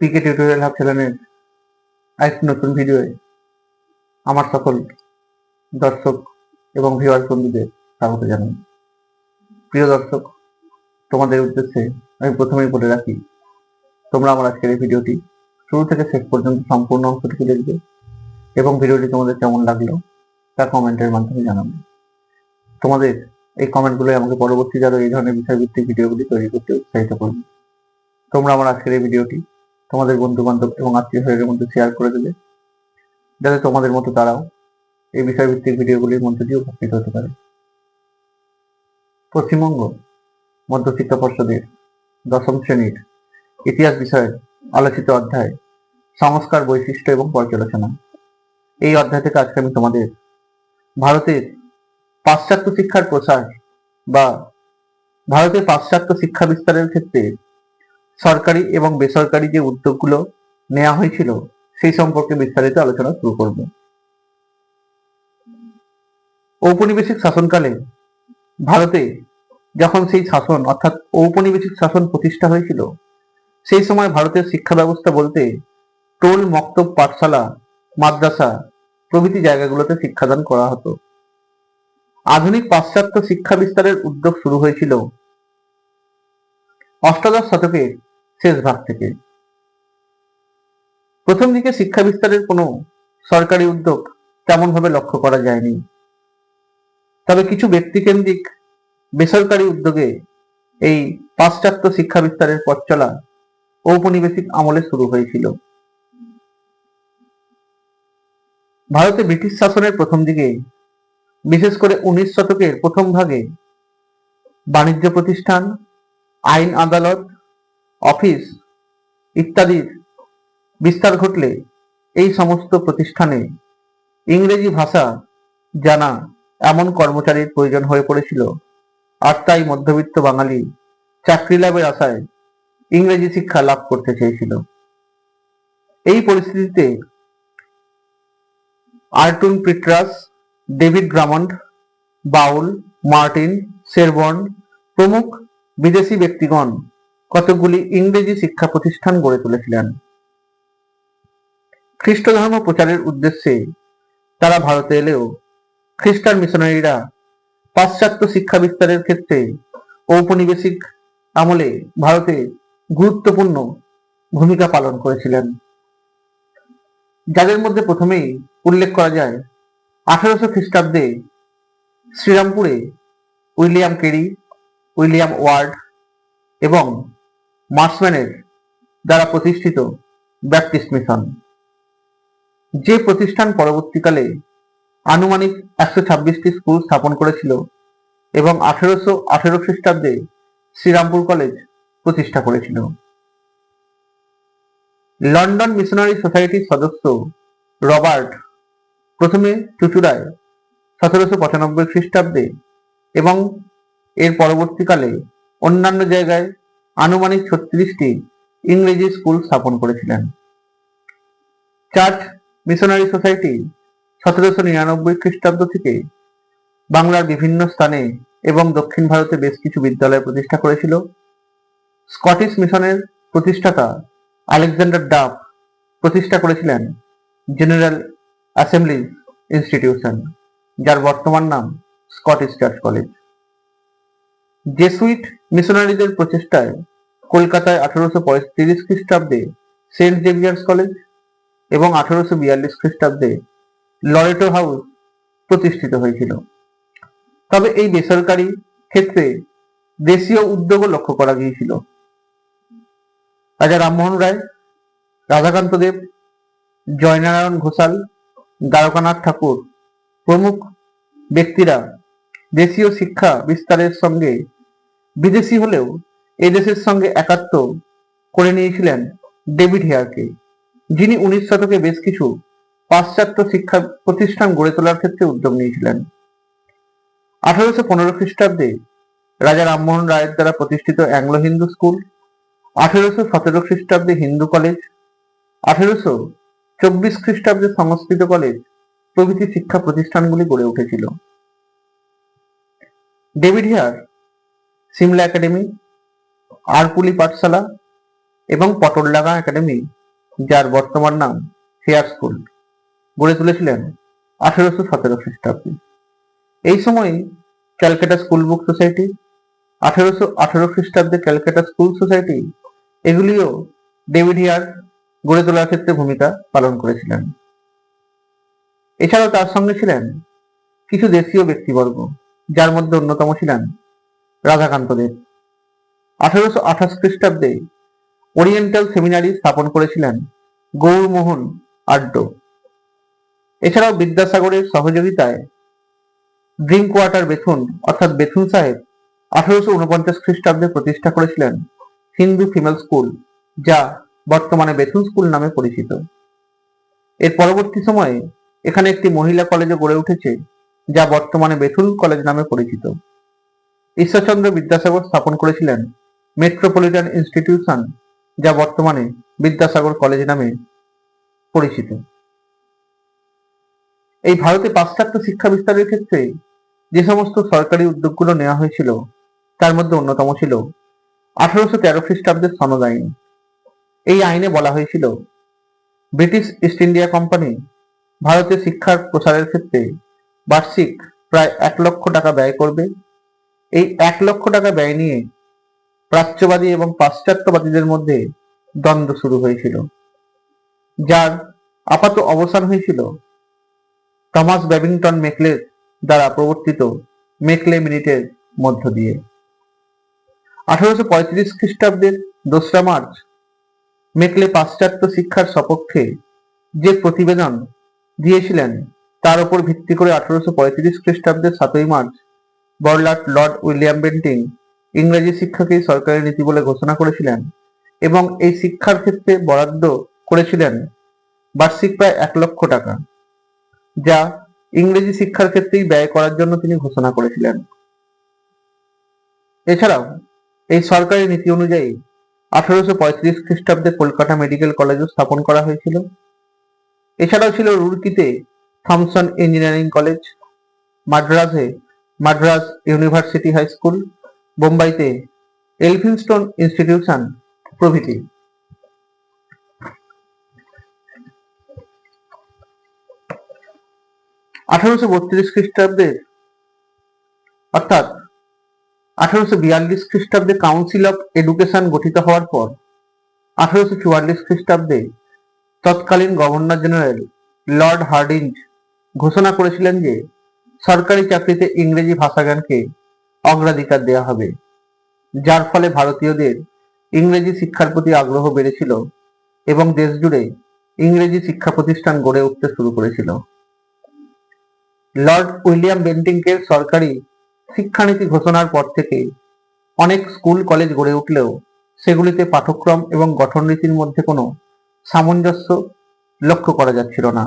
পিকে tutorial hub চ্যানেলের আরেকটি নতুন ভিডিওয়ে আমার সকল দর্শক এবং ভিউয়ার বন্ধুদের স্বাগত জানাই। প্রিয় দর্শক, তোমাদের উদ্দেশ্যে আমি প্রথমেই বলে রাখি, তোমরা আমার আজকের এই ভিডিওটি শুরু থেকে শেষ পর্যন্ত সম্পূর্ণ অংশটুকু দেখবে এবং ভিডিওটি তোমাদের কেমন লাগলো তা কমেন্টের মাধ্যমে জানাবে। তোমাদের এই কমেন্টগুলোই আমাকে পরবর্তীতে আরো এই ধরনের বিষয়ভিত্তিক ভিডিওগুলি তৈরি করতে উৎসাহিত করবে। তোমরা আমার আজকের এই ভিডিওটি তোমাদের বন্ধু বান্ধব এবং আত্মীয় স্বজনের মধ্যে শেয়ার করে দেবে, যাতে তোমাদের মতো তারাও এই বিষয়ভিত্তিক ভিডিওগুলির মধ্যে দিয়ে উপকৃত হতে পারে। পশ্চিমবঙ্গ মধ্যশিক্ষা পর্ষদের দশম শ্রেণীর ইতিহাস বিষয়ের আলোচিত অধ্যায় সংস্কার, বৈশিষ্ট্য এবং পর্যালোচনা। এই অধ্যায় থেকে আজকে আমি তোমাদের ভারতের পাশ্চাত্য শিক্ষার প্রসার বা ভারতের পাশ্চাত্য শিক্ষা বিস্তারের ক্ষেত্রে সরকারি এবং বেসরকারি যে উদ্যোগগুলো নেওয়া হয়েছিল সেই সম্পর্কে বিস্তারিত আলোচনা শুরু করব। ঔপনিবেশিক শাসনকালে ভারতে যখন সেই শাসন অর্থাৎ ঔপনিবেশিক শাসন প্রতিষ্ঠা হয়েছিল, সেই সময় ভারতের শিক্ষা ব্যবস্থা বলতে টোল, মক্তব, পাঠশালা, মাদ্রাসা প্রভৃতি জায়গাগুলোতে শিক্ষাদান করা হতো। আধুনিক পাশ্চাত্য শিক্ষা বিস্তারের উদ্যোগ শুরু হয়েছিল অষ্টাদশ শতকের শেষ ভাগ থেকে। প্রথম দিকে শিক্ষা বিস্তারের কোনো সরকারি উদ্যোগ তেমন ভাবে লক্ষ্য করা যায়নি, তবে কিছু ব্যক্তিকেন্দ্রিক বেসরকারি উদ্যোগে এই পাশ্চাত্য শিক্ষা বিস্তারের পথ চলা ঔপনিবেশিক আমলে শুরু হয়েছিল। ভারতে ব্রিটিশ শাসনের প্রথম দিকে, বিশেষ করে 19 শতকের প্রথম ভাগে, বাণিজ্য প্রতিষ্ঠান, আইন আদালত, অফিস ইত্যাদির বিস্তার ঘটলে এই সমস্ত প্রতিষ্ঠানে ইংরেজি ভাষা জানা এমন কর্মচারীর প্রয়োজন হয়ে পড়েছিল, আর তাই মধ্যবিত্ত বাঙালি চাকরি লাভের আশায় ইংরেজি শিক্ষা লাভ করতে চেয়েছিল। এই পরিস্থিতিতে আর্টুন পিট্রাস, ডেভিড গ্রামন্ড, বাউল, মার্টিন, শেরবর্ন প্রমুখ বিদেশি ব্যক্তিগণ কতগুলি ইংরেজি শিক্ষা প্রতিষ্ঠান গড়ে তুলেছিলেন। খ্রিস্ট ধর্ম প্রচারের উদ্দেশ্যে তারা ভারতে এলেও খ্রিস্টান মিশনারিরা পাশ্চাত্য শিক্ষা বিস্তারের ক্ষেত্রে ঔপনিবেশিক আমলে ভারতে গুরুত্বপূর্ণ ভূমিকা পালন করেছিলেন, যাদের মধ্যে প্রথমেই উল্লেখ করা যায় 1800 খ্রিস্টাব্দে শ্রীরামপুরে উইলিয়াম কেরি, উইলিয়াম ওয়ার্ড এবং মার্সম্যানের দ্বারা প্রতিষ্ঠিত ব্যাপটিস্ট মিশন, যে প্রতিষ্ঠান পরবর্তীকালে আনুমানিক 126টি স্কুল স্থাপন করেছিল এবং 1818 খ্রিস্টাব্দে শ্রীরামপুর কলেজ প্রতিষ্ঠা করেছিল। লন্ডন মিশনারি সোসাইটির সদস্য রবার্ট প্রথমে চুঁচুড়ায় 1795 খ্রিস্টাব্দে এবং এর পরবর্তীকালে অন্যান্য জায়গায় আনুমানিক 36টি ইংরেজি স্কুল স্থাপন করেছিলেন। চার্চ মিশনারি সোসাইটি 1799 খ্রিস্টাব্দ থেকে বাংলার বিভিন্ন স্থানে এবং দক্ষিণ ভারতে বেশ কিছু বিদ্যালয় প্রতিষ্ঠা করেছিল। স্কটিশ মিশনের প্রতিষ্ঠাতা আলেকজান্ডার ডাফ প্রতিষ্ঠা করেছিলেন জেনারেল অ্যাসেম্বলি ইনস্টিটিউশন, যার বর্তমান নাম স্কটিশ চার্চ কলেজ। জেসুইট মিশনারিদের প্রচেষ্টায় কলকাতায় 1835 খ্রিস্টাব্দে সেন্ট জেভিয়ার্স কলেজ এবং 1842 খ্রিস্টাব্দে লরেটো হাউস প্রতিষ্ঠিত হয়েছিল। তবে এই বেসরকারি ক্ষেত্রে দেশীয় উদ্যোগও লক্ষ্য করা গিয়েছিল। রাজা রামমোহন রায়, রাধাকান্ত দেব, জয়নারায়ণ ঘোষাল, দ্বারকানাথ ঠাকুর প্রমুখ ব্যক্তিরা দেশীয় শিক্ষা বিস্তারের সঙ্গে বিদেশি হলেও এই দেশের সঙ্গে একাত্ম করে নিয়েছিলেন ডেভিড হেয়ারকে, যিনি 19 শতকে বেশ কিছু পাশ্চাত্য শিক্ষা প্রতিষ্ঠান গড়ে তোলার ক্ষেত্রে উদ্যোগ নিয়েছিলেন। 1815 খ্রিস্টাব্দে রাজা রামমোহন রায়ের দ্বারা প্রতিষ্ঠিত অ্যাংলো হিন্দু স্কুল, 1817 খ্রিস্টাব্দে হিন্দু কলেজ, 1824 খ্রিস্টাব্দে সংস্কৃত কলেজ প্রভৃতি শিক্ষা প্রতিষ্ঠানগুলি গড়ে উঠেছিল। David Hare Shimla academy, Arpuli পাঠশালা এবং পটলডাঙ্গা একাডেমি, যার বর্তমান নাম হেয়ার স্কুল, গড়ে তুলেছিলেন 1817 খ্রিস্টাব্দে। এই সময় ক্যালকাটা স্কুল বুক সোসাইটি, 1818 খ্রিস্টাব্দে ক্যালকাটা স্কুল সোসাইটি, এগুলিও ডেভিড হেয়ার গড়ে তোলার ক্ষেত্রে ভূমিকা পালন করেছিলেন। এছাড়াও তার সঙ্গে ছিলেন কিছু দেশীয় ব্যক্তিবর্গ, যার মধ্যে অন্যতম ছিলেন রাধাকান্ত দেব। 1828 খ্রিস্টাব্দে ওরিয়েন্টাল সেমিনারি স্থাপন করেছিলেন গৌরমোহন আড্ড। এছাড়াও বিদ্যাসাগরের সহযোগিতায় ড্রিঙ্ক ওয়াটার বেথুন অর্থাৎ বেথুন সাহেব 1849 খ্রিস্টাব্দে প্রতিষ্ঠা করেছিলেন হিন্দু ফিমেল স্কুল, যা বর্তমানে বেথুন স্কুল নামে পরিচিত। এর পরবর্তী সময়ে এখানে একটি মহিলা কলেজও গড়ে উঠেছে, যা বর্তমানে বেথুন কলেজ নামে পরিচিত। ঈশ্বরচন্দ্র বিদ্যাসাগর স্থাপন করেছিলেন মেট্রোপলিটন ইনস্টিটিউশন, যা বর্তমানে বিদ্যাসাগর কলেজ নামে পরিচিত। এই ভারতে পাশ্চাত্য শিক্ষা বিস্তারের ক্ষেত্রে যে সমস্ত সরকারি উদ্যোগগুলো নেওয়া হয়েছিল, তার মধ্যে অন্যতম ছিল 1813 খ্রিস্টাব্দের সনদ আইন। এই আইনে বলা হয়েছিল, ব্রিটিশ ইস্ট ইন্ডিয়া কোম্পানি ভারতে শিক্ষার প্রসারের ক্ষেত্রে বার্ষিক প্রায় 1 লক্ষ টাকা ব্যয় করবে। এই 1 লক্ষ টাকা ব্যয় নিয়ে প্রাচ্যবাদী এবং পাশ্চাত্যবাদীদের মধ্যে দ্বন্দ্ব শুরু হয়েছিল, যার আপাত অবসান হয়েছিল টমাস ব্যাবিংটন মেকলের দ্বারা প্রবর্তিত মেকলে মিনিটের মধ্য দিয়ে। 1835 খ্রিস্টাব্দের 2রা মার্চ মেকলে পাশ্চাত্য শিক্ষার সপক্ষে যে প্রতিবেদন দিয়েছিলেন, তার উপর ভিত্তি করে 1835 খ্রিস্টাব্দের 7ই মার্চ বড়লাট লর্ড উইলিয়াম বেন্টিং ইংরেজি শিক্ষাকেই সরকারি নীতি বলে ঘোষণা করেছিলেন এবং এই শিক্ষার ক্ষেত্রে বরাদ্দ করেছিলেন বার্ষিক প্রায় 1 লক্ষ টাকা, যা ইংরেজি শিক্ষার ক্ষেত্রেই ব্যয় করার জন্য তিনি ঘোষণা করেছিলেন। এছাড়াও এই সরকারি নীতি অনুযায়ী 1835 খ্রিস্টাব্দে কলকাতা মেডিকেল কলেজও স্থাপন করা হয়েছিল। এছাড়াও ছিল রুড়কিতে থমসন ইঞ্জিনিয়ারিং কলেজ, মাদ্রাজে মাদ্রাজ ইউনিভার্সিটি হাই স্কুল, বোম্বাইতে এলফিনস্টোন ইনস্টিটিউশন প্রভৃতি। 1832 খ্রিস্টাব্দে অর্থাৎ 1842 খ্রিস্টাব্দে কাউন্সিল অফ এডুকেশন গঠিত হওয়ার পর 1844 খ্রিস্টাব্দে তৎকালীন গভর্নর জেনারেল লর্ড হার্ডিঞ্জ ঘোষণা করেছিলেন যে সরকারি চাকরিতে ইংরেজি ভাষাজ্ঞানকে অগ্রাধিকার দেওয়া হবে, যার ফলে ভারতীয়দের ইংরেজি শিক্ষার প্রতি আগ্রহ বেড়েছিল এবং দেশ জুড়ে ইংরেজি শিক্ষা প্রতিষ্ঠান গড়ে উঠতে শুরু করেছিল। লর্ড উইলিয়াম বেন্টিংকের সরকারি শিক্ষানীতি ঘোষণার পর থেকে অনেক স্কুল কলেজ গড়ে উঠলেও সেগুলিতে পাঠ্যক্রম এবং গঠন রীতির মধ্যে কোনো সামঞ্জস্য লক্ষ্য করা যাচ্ছিল না।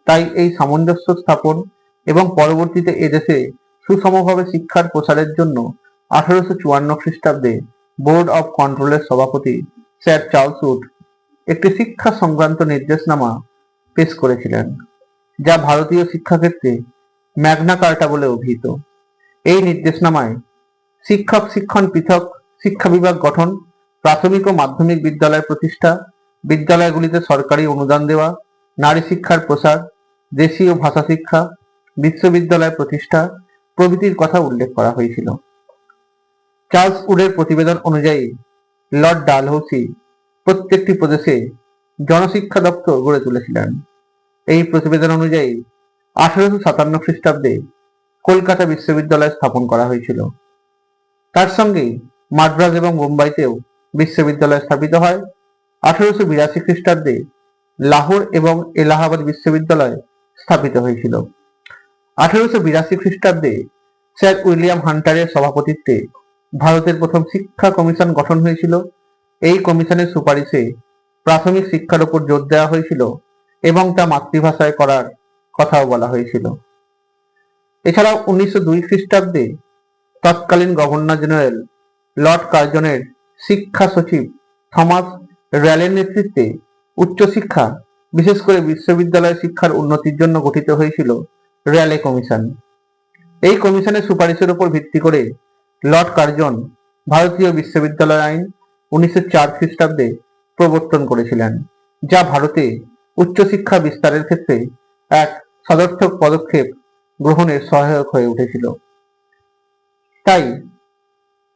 তাই এই সামঞ্জস্য স্থাপন এবং পরবর্তীতে এদেশে সুষমভাবে শিক্ষার প্রসারের জন্য 1854 খ্রিস্টাব্দে বোর্ড অব কন্ট্রোলের সভাপতি স্যার চার্লস উড একটি শিক্ষা সংক্রান্ত নির্দেশনামা পেশ করেছিলেন, যা ভারতীয় শিক্ষাক্ষেত্রে ম্যাগনা কার্টা বলে অভিহিত। এই নির্দেশনামায় শিক্ষক শিক্ষণ পৃথক শিক্ষা বিভাগ গঠন, প্রাথমিক ও মাধ্যমিক বিদ্যালয় প্রতিষ্ঠা, বিদ্যালয়গুলিতে সরকারি অনুদান দেওয়া, নারী শিক্ষার প্রসার, দেশীয় ভাষা শিক্ষা, বিশ্ববিদ্যালয় প্রতিষ্ঠা প্রভৃতির কথা উল্লেখ করা হয়েছিল। চার্লস উডের প্রতিবেদন অনুযায়ী লর্ড ডালহৌসি প্রত্যেকটি প্রদেশে জনশিক্ষা দপ্তর গড়ে তুলেছিলেন। এই প্রতিবেদন অনুযায়ী 1857 খ্রিস্টাব্দে কলকাতা বিশ্ববিদ্যালয় স্থাপন করা হয়েছিল। তার সঙ্গে মাদ্রাজ এবং বোম্বাইতেও বিশ্ববিদ্যালয় স্থাপিত হয়। 1882 খ্রিস্টাব্দে লাহোর এবং এলাহাবাদ বিশ্ববিদ্যালয় স্থাপিত হয়েছিল। 1882 খ্রিস্টাব্দে স্যার উইলিয়াম হান্টারের সভাপতিত্বে ভারতের প্রথম শিক্ষা কমিশন গঠন হয়েছিল। এই কমিশনের সুপারিশে প্রাথমিক শিক্ষার উপর জোর দেওয়া হয়েছিল এবং তা মাতৃভাষায় করার কথাও বলা হয়েছিল। এছাড়াও 1902 খ্রিস্টাব্দে তৎকালীন গভর্নর জেনারেল লর্ড কার্জনের শিক্ষা সচিব থমাস র্যালের নেতৃত্বে উচ্চশিক্ষা, বিশেষ করে বিশ্ববিদ্যালয় শিক্ষার উন্নতির জন্য গঠিত হয়েছিল র্যালে কমিশন। এই কমিশনের সুপারিশের উপর ভিত্তি করে লর্ড কার্জন ভারতীয় বিশ্ববিদ্যালয় আইন 1904 খ্রিস্টাব্দে প্রবর্তন করেছিলেন, যা ভারতে উচ্চশিক্ষা বিস্তারের ক্ষেত্রে এক সদর্থক পদক্ষেপ গ্রহণের সহায়ক হয়ে উঠেছিল। তাই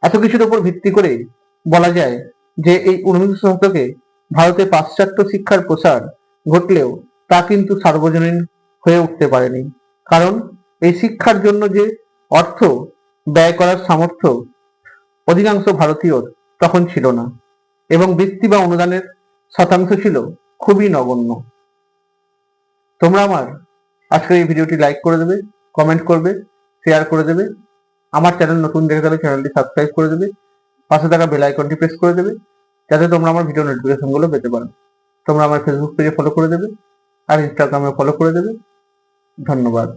এত কিছুর উপর ভিত্তি করে বলা যায় যে এই ঊনবিংশ শতকে ভারতে পাশ্চাত্য শিক্ষার প্রসার ঘটলেও তা কিন্তু সার্বজনীন হয়ে উঠতে পারেনি, কারণ এই শিক্ষার জন্য যে অর্থ ব্যয় করার সামর্থ্য অধিকাংশ ভারতীয়র তখন ছিল না, এবং বৃত্তি বা অনুদানের শতাংশ ছিল খুবই নগণ্য। তোমরা আমার আজকের এই ভিডিওটি লাইক করে দেবে, কমেন্ট করবে, শেয়ার করে দেবে। আমার চ্যানেল নতুন দেখে থাকলে চ্যানেলটি সাবস্ক্রাইব করে দেবে, পাশে থাকা বেল আইকনটি প্রেস করে দেবে, যাতে তোমরা আমার ভিডিও নোটিফিকেশন গুলো পেতে পারো। তোমরা আমার ফেসবুক পেজে ফলো করে দেবে আর ইনস্টাগ্রামে ফলো করে দেবে। ধন্যবাদ।